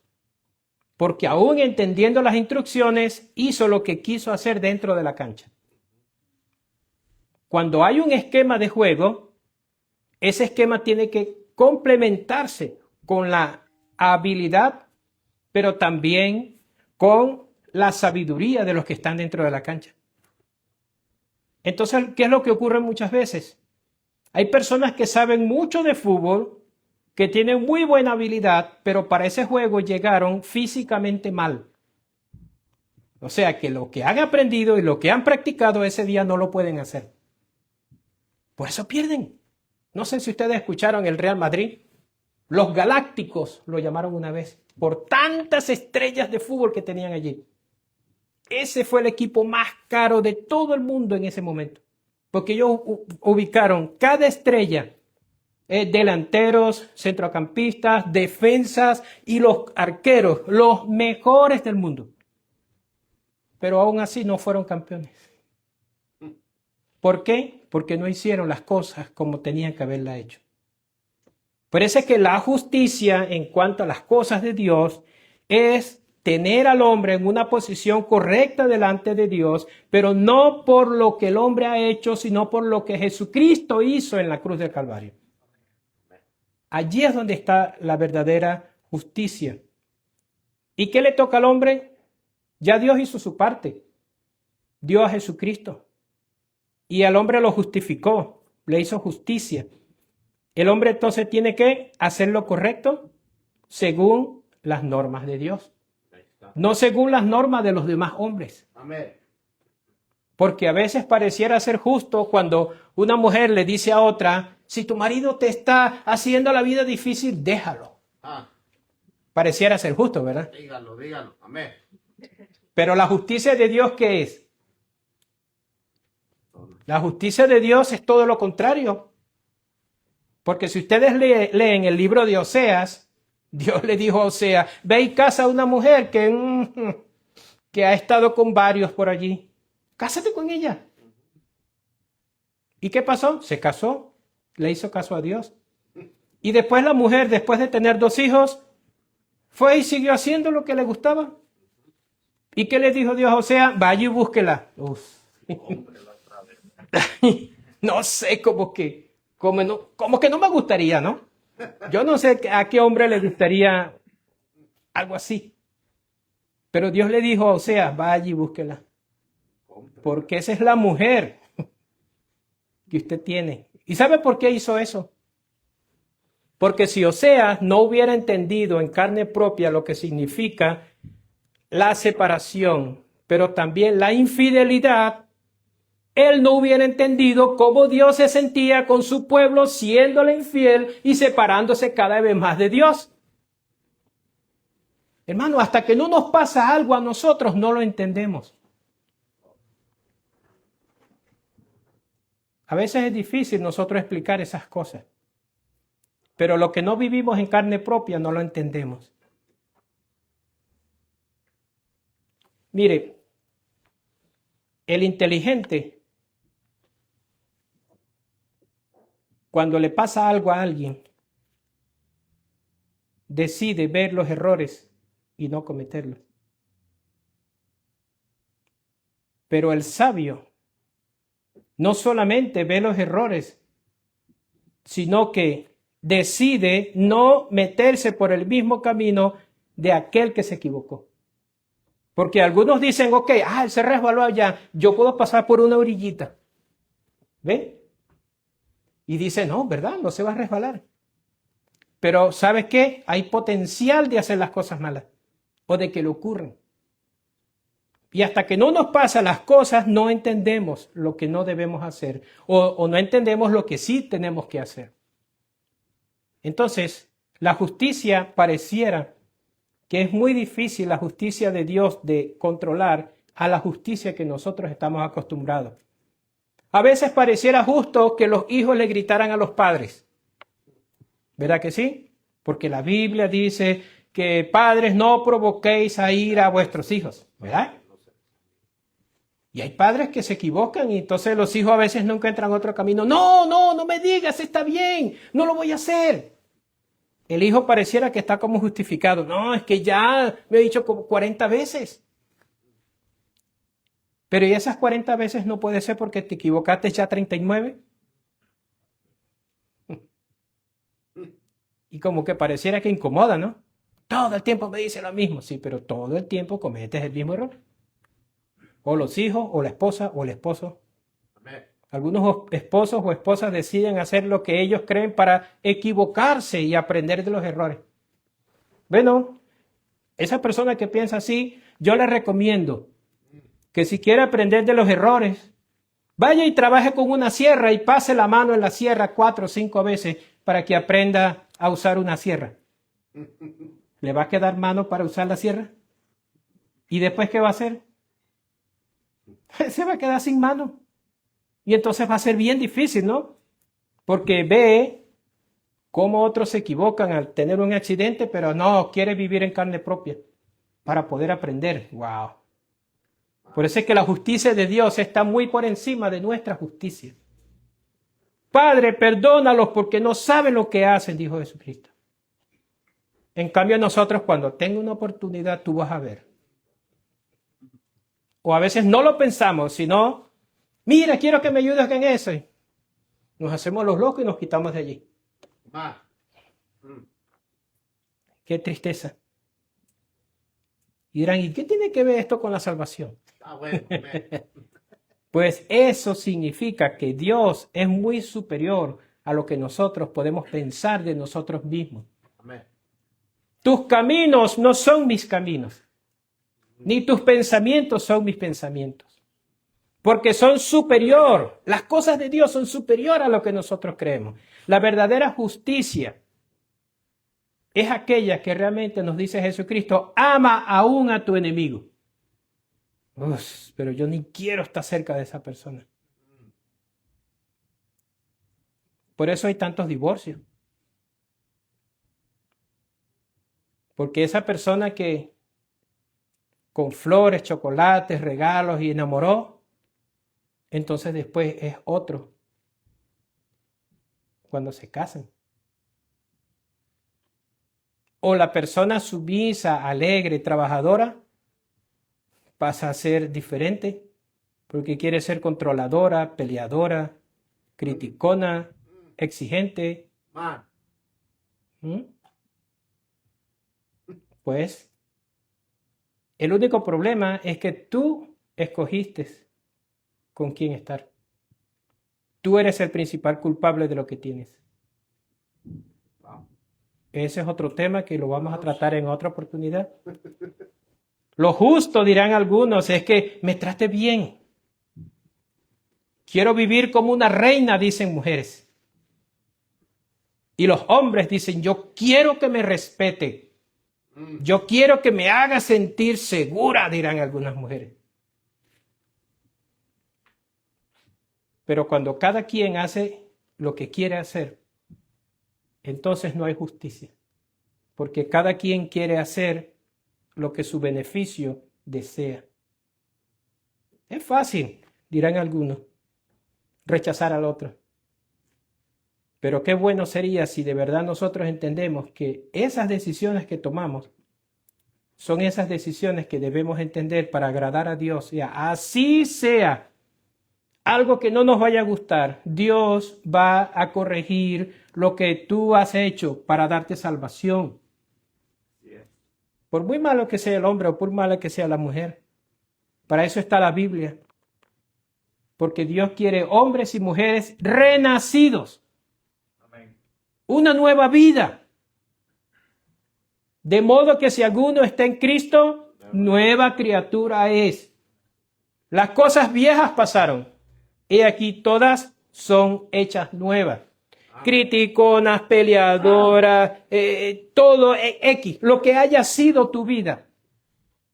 porque aún entendiendo las instrucciones, hizo lo que quiso hacer dentro de la cancha. Cuando hay un esquema de juego, ese esquema tiene que complementarse con la habilidad, pero también con la sabiduría de los que están dentro de la cancha. Entonces, ¿qué es lo que ocurre muchas veces? Hay personas que saben mucho de fútbol, que tienen muy buena habilidad, pero para ese juego llegaron físicamente mal. O sea que lo que han aprendido y lo que han practicado ese día no lo pueden hacer. Por eso pierden. No sé si ustedes escucharon el Real Madrid. Los Galácticos lo llamaron una vez, por tantas estrellas de fútbol que tenían allí. Ese fue el equipo más caro de todo el mundo en ese momento. Porque ellos ubicaron cada estrella, delanteros, centrocampistas, defensas y los arqueros, los mejores del mundo. Pero aún así no fueron campeones. ¿Por qué? Porque no hicieron las cosas como tenían que haberla hecho. Parece que la justicia en cuanto a las cosas de Dios es tener al hombre en una posición correcta delante de Dios, pero no por lo que el hombre ha hecho, sino por lo que Jesucristo hizo en la cruz del Calvario. Allí es donde está la verdadera justicia. ¿Y qué le toca al hombre? Ya Dios hizo su parte. Dio a Jesucristo. Y al hombre lo justificó, le hizo justicia. El hombre entonces tiene que hacer lo correcto según las normas de Dios. no según las normas de los demás hombres. Amén. Porque a veces pareciera ser justo cuando una mujer le dice a otra, si tu marido te está haciendo la vida difícil, déjalo. Ah, Pareciera ser justo, ¿verdad? dígalo, dígalo. Amén. Pero la justicia de Dios, ¿qué es? La justicia de Dios es todo lo contrario. Porque si ustedes leen el libro de Oseas, Dios le dijo a Oseas, ve y casa a una mujer que ha estado con varios por allí. Cásate con ella. ¿Y qué pasó? Se casó, le hizo caso a Dios. Y después la mujer, después de tener 2 hijos, fue y siguió haciendo lo que le gustaba. ¿Y qué le dijo Dios a Oseas? Vaya y búsquela. Uf. No sé, como que no me gustaría, ¿no? Yo no sé a qué hombre le gustaría algo así. Pero Dios le dijo a Oseas, vaya y búsquela. Porque esa es la mujer que usted tiene. ¿Y sabe por qué hizo eso? Porque si Oseas no hubiera entendido en carne propia lo que significa la separación, pero también la infidelidad, él no hubiera entendido cómo Dios se sentía con su pueblo siéndole infiel y separándose cada vez más de Dios. Hermano, hasta que no nos pasa algo a nosotros, no lo entendemos. A veces es difícil nosotros explicar esas cosas, pero lo que no vivimos en carne propia no lo entendemos. Mire, el inteligente, cuando le pasa algo a alguien, decide ver los errores y no cometerlos. Pero el sabio no solamente ve los errores, sino que decide no meterse por el mismo camino de aquel que se equivocó. Porque algunos dicen, ok, él se resbaló allá, yo puedo pasar por una orillita. ¿Ve? Y dice, no, ¿verdad? No se va a resbalar. Pero ¿sabes qué? Hay potencial de hacer las cosas malas o de que le ocurran. Y hasta que no nos pasan las cosas, no entendemos lo que no debemos hacer o no entendemos lo que sí tenemos que hacer. Entonces, la justicia pareciera que es muy difícil, la justicia de Dios, de controlar a la justicia que nosotros estamos acostumbrados. A veces pareciera justo que los hijos le gritaran a los padres. ¿Verdad que sí? Porque la Biblia dice que padres no provoquéis a ira a vuestros hijos. ¿Verdad? Y hay padres que se equivocan y entonces los hijos a veces no encuentran otro camino. No me digas, está bien, no lo voy a hacer. El hijo pareciera que está como justificado. No, es que ya me he dicho como 40 veces. Pero ¿y esas 40 veces no puede ser porque te equivocaste ya 39? Y como que pareciera que incomoda, ¿no? Todo el tiempo me dice lo mismo. Sí, pero todo el tiempo cometes el mismo error. O los hijos, o la esposa, o el esposo. Algunos esposos o esposas deciden hacer lo que ellos creen para equivocarse y aprender de los errores. Bueno, esa persona que piensa así, yo le recomiendo que si quiere aprender de los errores, vaya y trabaje con una sierra y pase la mano en la sierra 4 o 5 veces para que aprenda a usar una sierra. ¿Le va a quedar mano para usar la sierra? ¿Y después qué va a hacer? Se va a quedar sin mano. Y entonces va a ser bien difícil, ¿no? Porque ve cómo otros se equivocan al tener un accidente, pero no, quiere vivir en carne propia para poder aprender. ¡Wow! Por eso es que la justicia de Dios está muy por encima de nuestra justicia. Padre, perdónalos porque no saben lo que hacen, dijo Jesucristo. En cambio nosotros cuando tenga una oportunidad, tú vas a ver. O a veces no lo pensamos, sino, mira, quiero que me ayudes en eso. Nos hacemos los locos y nos quitamos de allí. Qué tristeza. Y dirán, ¿y qué tiene que ver esto con la salvación? Bueno. Pues eso significa que Dios es muy superior a lo que nosotros podemos pensar de nosotros mismos. Amén. Tus caminos no son mis caminos. ni tus pensamientos son mis pensamientos. Porque son superior, las cosas de Dios son superior a lo que nosotros creemos. La verdadera justicia es aquella que realmente nos dice Jesucristo, ama aún a tu enemigo. Uf, pero yo ni quiero estar cerca de esa persona. Por eso hay tantos divorcios. Porque esa persona que con flores, chocolates, regalos y enamoró, entonces después es otro cuando se casan. O la persona sumisa, alegre, trabajadora, pasa a ser diferente porque quiere ser controladora, peleadora, criticona, exigente. ¿Mm? Pues el único problema es que tú escogiste con quién estar. Tú eres el principal culpable de lo que tienes. Ese es otro tema que lo vamos a tratar en otra oportunidad. Lo justo, dirán algunos, es que me trate bien. Quiero vivir como una reina, dicen mujeres. Y los hombres dicen, yo quiero que me respete. Yo quiero que me haga sentir segura, dirán algunas mujeres. Pero cuando cada quien hace lo que quiere hacer, entonces no hay justicia. Porque cada quien quiere hacer lo que su beneficio desea. Es fácil, dirán algunos, rechazar al otro. Pero qué bueno sería si de verdad nosotros entendemos que esas decisiones que tomamos son esas decisiones que debemos entender para agradar a Dios. Y así sea algo que no nos vaya a gustar, Dios va a corregir lo que tú has hecho para darte salvación. Por muy malo que sea el hombre o por malo que sea la mujer. Para eso está la Biblia. Porque Dios quiere hombres y mujeres renacidos. Amén. Una nueva vida. De modo que si alguno está en Cristo, nueva criatura es. Las cosas viejas pasaron. He aquí todas son hechas nuevas. Criticonas, peleadoras, todo X, lo que haya sido tu vida.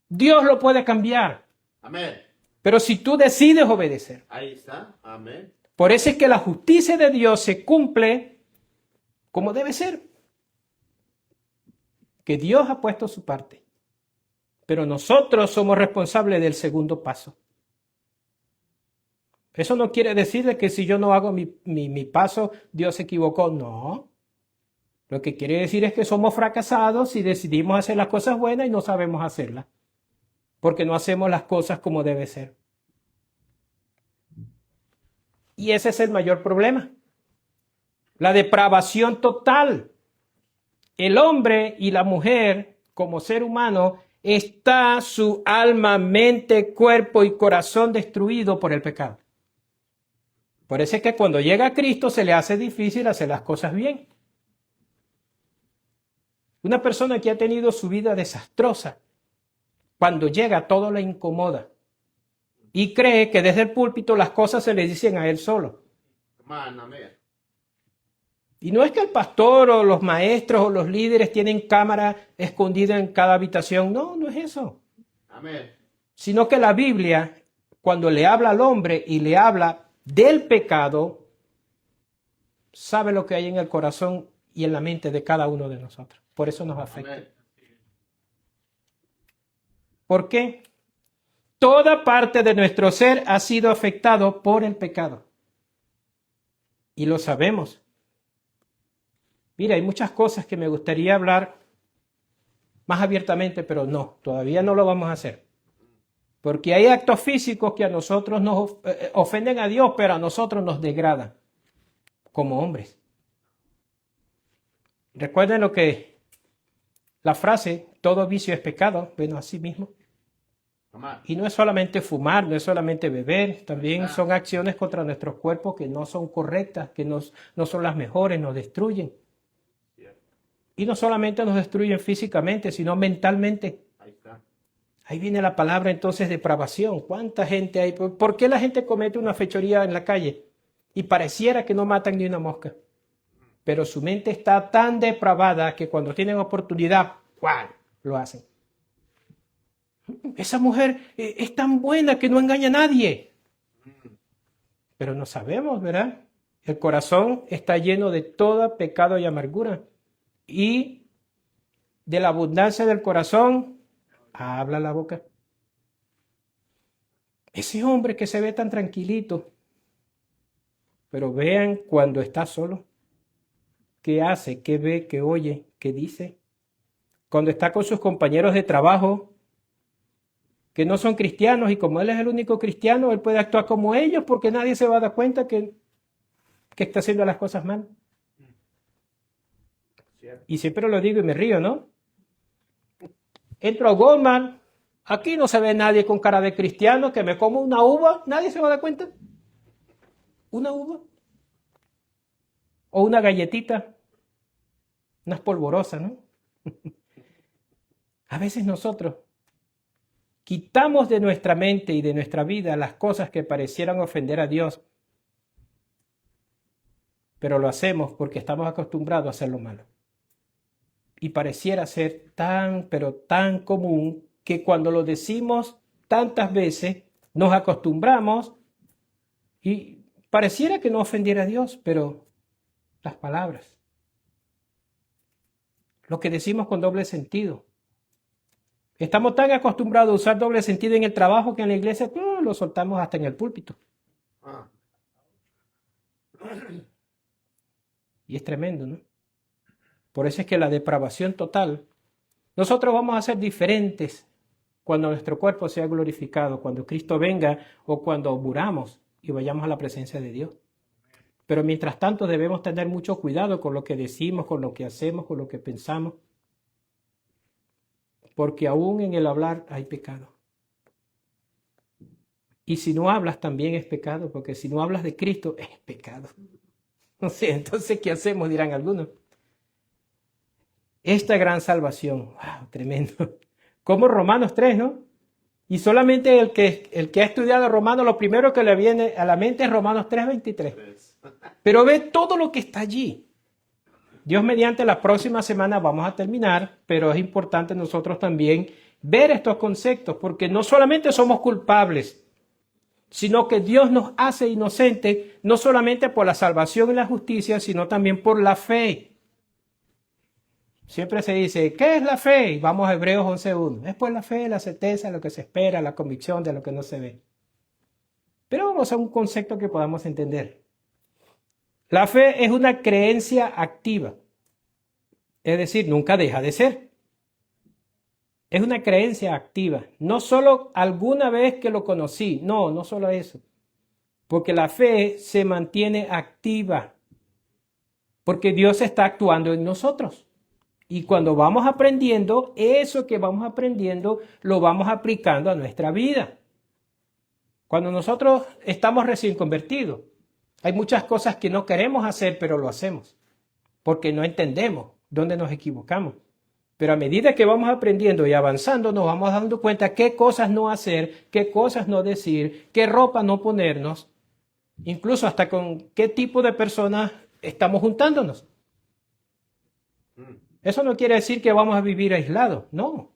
Dios lo puede cambiar. Amén. Pero si tú decides obedecer. Ahí está. Amén. Por eso es que la justicia de Dios se cumple como debe ser. Que Dios ha puesto su parte. Pero nosotros somos responsables del segundo paso. Eso no quiere decir de que si yo no hago mi paso, Dios se equivocó. No. Lo que quiere decir es que somos fracasados y decidimos hacer las cosas buenas y no sabemos hacerlas. Porque no hacemos las cosas como debe ser. Y ese es el mayor problema. La depravación total. El hombre y la mujer, como ser humano, está su alma, mente, cuerpo y corazón destruido por el pecado. Por eso es que cuando llega a Cristo se le hace difícil hacer las cosas bien. Una persona que ha tenido su vida desastrosa, cuando llega todo le incomoda y cree que desde el púlpito las cosas se le dicen a él solo. Y no es que el pastor o los maestros o los líderes tienen cámara escondida en cada habitación. No, no es eso. Amén. Sino que la Biblia, cuando le habla al hombre y le habla del pecado, sabe lo que hay en el corazón y en la mente de cada uno de nosotros. Por eso nos afecta. Amén. ¿Por qué? Toda parte de nuestro ser ha sido afectado por el pecado. Y lo sabemos. Mira, hay muchas cosas que me gustaría hablar más abiertamente, pero no, todavía no lo vamos a hacer. Porque hay actos físicos que a nosotros nos ofenden a Dios, pero a nosotros nos degradan como hombres. Recuerden lo que la frase, todo vicio es pecado, bueno, así mismo. Y no es solamente fumar, no es solamente beber, también son acciones contra nuestros cuerpos que no son correctas, que no son las mejores, nos destruyen. Y no solamente nos destruyen físicamente, sino mentalmente. Ahí viene la palabra entonces depravación. ¿Cuánta gente hay? ¿Por qué la gente comete una fechoría en la calle? Y pareciera que no matan ni una mosca. Pero su mente está tan depravada que cuando tienen oportunidad, ¡cuál!, lo hacen. Esa mujer es tan buena que no engaña a nadie. Pero no sabemos, ¿verdad? El corazón está lleno de todo pecado y amargura. Y de la abundancia del corazón, habla la boca. Ese hombre que se ve tan tranquilito, pero vean cuando está solo, qué hace, qué ve, qué oye, qué dice. Cuando está con sus compañeros de trabajo, que no son cristianos, y como él es el único cristiano, él puede actuar como ellos porque nadie se va a dar cuenta que está haciendo las cosas mal. Y siempre lo digo y me río, ¿no? Entro a Walmart, aquí no se ve nadie con cara de cristiano, que me como una uva, nadie se va a dar cuenta. Una uva. O una galletita, unas polvorosas, ¿no? A veces nosotros quitamos de nuestra mente y de nuestra vida las cosas que parecieran ofender a Dios, pero lo hacemos porque estamos acostumbrados a hacer lo malo. Y pareciera ser tan, pero tan común que cuando lo decimos tantas veces nos acostumbramos y pareciera que no ofendiera a Dios, pero las palabras, lo que decimos con doble sentido. Estamos tan acostumbrados a usar doble sentido en el trabajo que en la iglesia lo soltamos hasta en el púlpito. Y es tremendo, ¿no? Por eso es que la depravación total, nosotros vamos a ser diferentes cuando nuestro cuerpo sea glorificado, cuando Cristo venga o cuando muramos y vayamos a la presencia de Dios. Pero mientras tanto debemos tener mucho cuidado con lo que decimos, con lo que hacemos, con lo que pensamos. Porque aún en el hablar hay pecado. Y si no hablas también es pecado, porque si no hablas de Cristo es pecado. No sé, entonces, ¿qué hacemos?, dirán algunos. Esta gran salvación, wow, tremendo. Como Romanos 3, ¿no? Y solamente el que ha estudiado Romanos, lo primero que le viene a la mente es Romanos 3:23. Pero ve todo lo que está allí. Dios mediante, la próxima semana vamos a terminar, pero es importante nosotros también ver estos conceptos, porque no solamente somos culpables, sino que Dios nos hace inocentes, no solamente por la salvación y la justicia, sino también por la fe. Siempre se dice, ¿qué es la fe? Vamos a Hebreos 11:1. Es pues la fe, la certeza de lo que se espera, la convicción de lo que no se ve. Pero vamos a un concepto que podamos entender. La fe es una creencia activa. Es decir, nunca deja de ser. Es una creencia activa. No solo alguna vez que lo conocí. No solo eso. Porque la fe se mantiene activa. Porque Dios está actuando en nosotros. Y cuando vamos aprendiendo, eso que vamos aprendiendo lo vamos aplicando a nuestra vida. Cuando nosotros estamos recién convertidos, hay muchas cosas que no queremos hacer, pero lo hacemos. Porque no entendemos dónde nos equivocamos. Pero a medida que vamos aprendiendo y avanzando, nos vamos dando cuenta qué cosas no hacer, qué cosas no decir, qué ropa no ponernos, incluso hasta con qué tipo de personas estamos juntándonos. Eso no quiere decir que vamos a vivir aislados, no.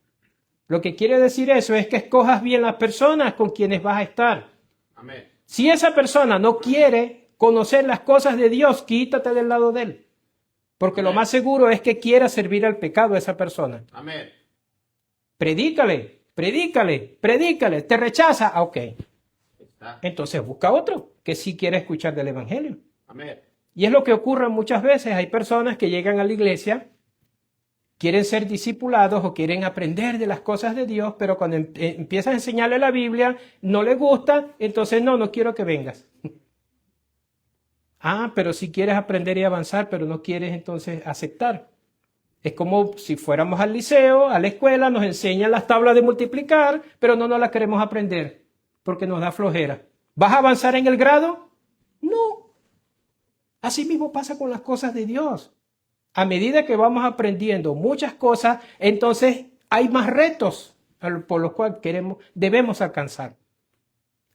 Lo que quiere decir eso es que escojas bien las personas con quienes vas a estar. Amén. Si esa persona no quiere conocer las cosas de Dios, quítate del lado de él. Porque lo más seguro es que quiera servir al pecado a esa persona. Amén. Predícale. Te rechaza, ok. Entonces busca otro que sí quiere escuchar del evangelio. Amén. Y es lo que ocurre muchas veces. Hay personas que llegan a la iglesia, quieren ser discipulados o quieren aprender de las cosas de Dios, pero cuando empiezas a enseñarle la Biblia, no le gusta, entonces no quiero que vengas. Pero si quieres aprender y avanzar, pero no quieres entonces aceptar. Es como si fuéramos al liceo, a la escuela, nos enseñan las tablas de multiplicar, pero no nos las queremos aprender, porque nos da flojera. ¿Vas a avanzar en el grado? No. Así mismo pasa con las cosas de Dios. A medida que vamos aprendiendo muchas cosas, entonces hay más retos. por los cuales debemos alcanzar.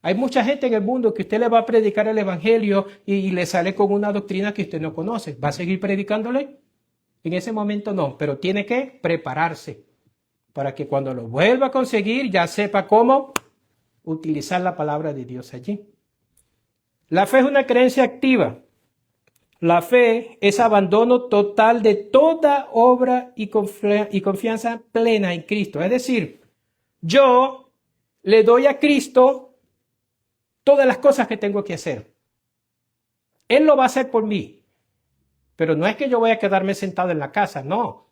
Hay mucha gente en el mundo que usted le va a predicar el evangelio y le sale con una doctrina que usted no conoce. ¿Va a seguir predicándole? En ese momento no, pero tiene que prepararse para que cuando lo vuelva a conseguir ya sepa cómo utilizar la palabra de Dios allí. La fe es una creencia activa. La fe es abandono total de toda obra y confianza plena en Cristo. Es decir, yo le doy a Cristo todas las cosas que tengo que hacer. Él lo va a hacer por mí. Pero no es que yo voy a quedarme sentado en la casa, no.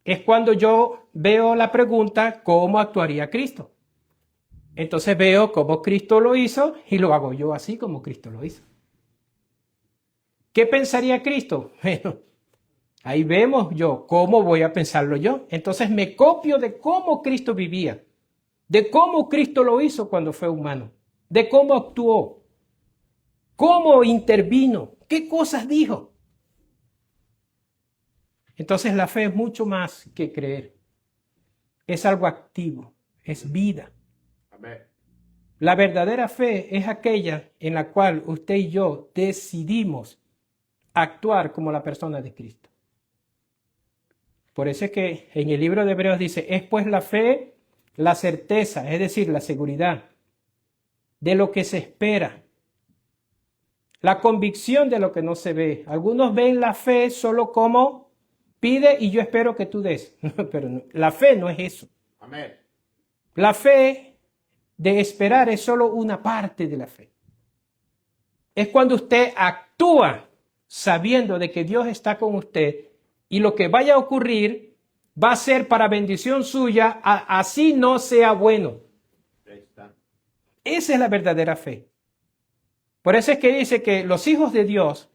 Es cuando yo veo la pregunta, ¿cómo actuaría Cristo? Entonces veo cómo Cristo lo hizo y lo hago yo así como Cristo lo hizo. ¿Qué pensaría Cristo? Bueno, ahí vemos yo cómo voy a pensarlo yo. Entonces me copio de cómo Cristo vivía, de cómo Cristo lo hizo cuando fue humano, de cómo actuó, cómo intervino, qué cosas dijo. Entonces la fe es mucho más que creer. Es algo activo, es vida. Amén. La verdadera fe es aquella en la cual usted y yo decidimos actuar como la persona de Cristo. Por eso es que en el libro de Hebreos dice, es pues la fe, la certeza, es decir, la seguridad de lo que se espera, la convicción de lo que no se ve. Algunos ven la fe solo como pide y yo espero que tú des. Pero no, la fe no es eso. Amén. La fe de esperar es solo una parte de la fe. Es cuando usted actúa sabiendo de que Dios está con usted y lo que vaya a ocurrir va a ser para bendición suya, así no sea bueno. Ahí está. Esa es la verdadera fe. Por eso es que dice que los hijos de Dios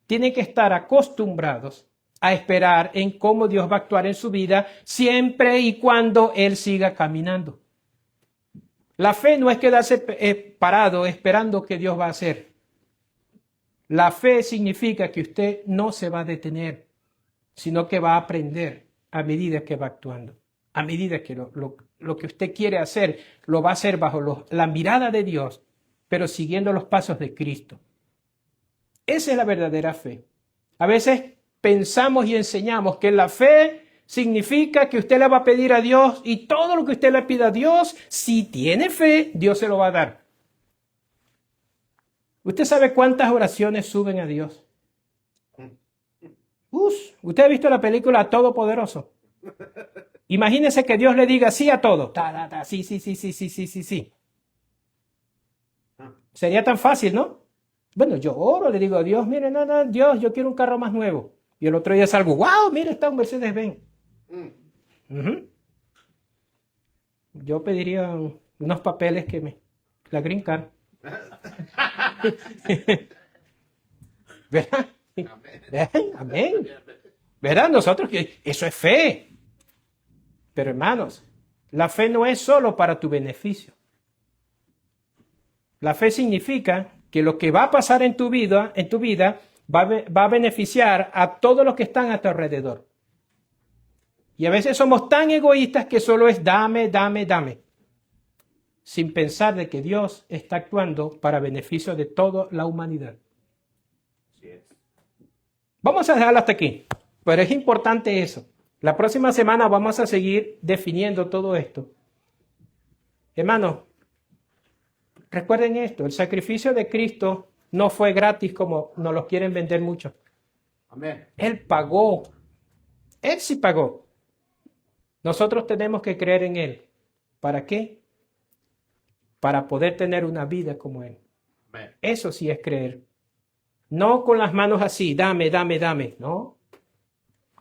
tienen que estar acostumbrados a esperar en cómo Dios va a actuar en su vida siempre y cuando Él siga caminando. La fe no es quedarse parado esperando que Dios va a hacer. La fe significa que usted no se va a detener, sino que va a aprender a medida que va actuando. A medida que lo que usted quiere hacer, lo va a hacer bajo la mirada de Dios, pero siguiendo los pasos de Cristo. Esa es la verdadera fe. A veces pensamos y enseñamos que la fe significa que usted le va a pedir a Dios y todo lo que usted le pida a Dios, si tiene fe, Dios se lo va a dar. ¿Usted sabe cuántas oraciones suben a Dios? ¿Usted ha visto la película Todopoderoso? Imagínese que Dios le diga sí a todo. Sí, sí, sí, sí, sí, sí, sí, sí. Sería tan fácil, ¿no? Bueno, yo oro, le digo a Dios, mire, no, Dios, yo quiero un carro más nuevo. Y el otro día salgo, wow, mire, está un Mercedes-Benz. Yo pediría unos papeles la green card. ¿Verdad? Amén. ¿Verdad? Nosotros, eso es fe. Pero hermanos, la fe no es solo para tu beneficio. La fe significa que lo que va a pasar en tu vida va a beneficiar a todos los que están a tu alrededor. Y a veces somos tan egoístas que solo es dame, dame, dame, sin pensar de que Dios está actuando para beneficio de toda la humanidad. Así es. Vamos a dejarlo hasta aquí, pero es importante eso. La próxima semana vamos a seguir definiendo todo esto. Hermanos, recuerden esto, el sacrificio de Cristo no fue gratis como nos lo quieren vender mucho. Amén. Él pagó. Él sí pagó. Nosotros tenemos que creer en Él. ¿Para qué? Para poder tener una vida como Él. Amén. Eso sí es creer. No con las manos así, dame, dame, dame. No.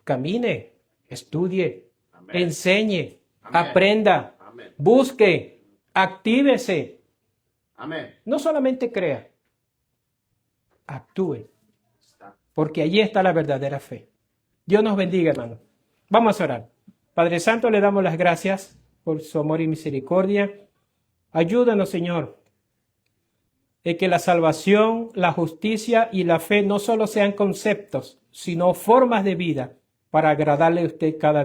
Camine, estudie, Amén. enseñe, Amén. aprenda, Amén. busque, actívese. Amén. No solamente crea, actúe. Está. Porque allí está la verdadera fe. Dios nos bendiga, hermano. Vamos a orar. Padre Santo, le damos las gracias por su amor y misericordia. Ayúdanos, Señor, de que la salvación, la justicia y la fe no solo sean conceptos, sino formas de vida para agradarle a usted cada día.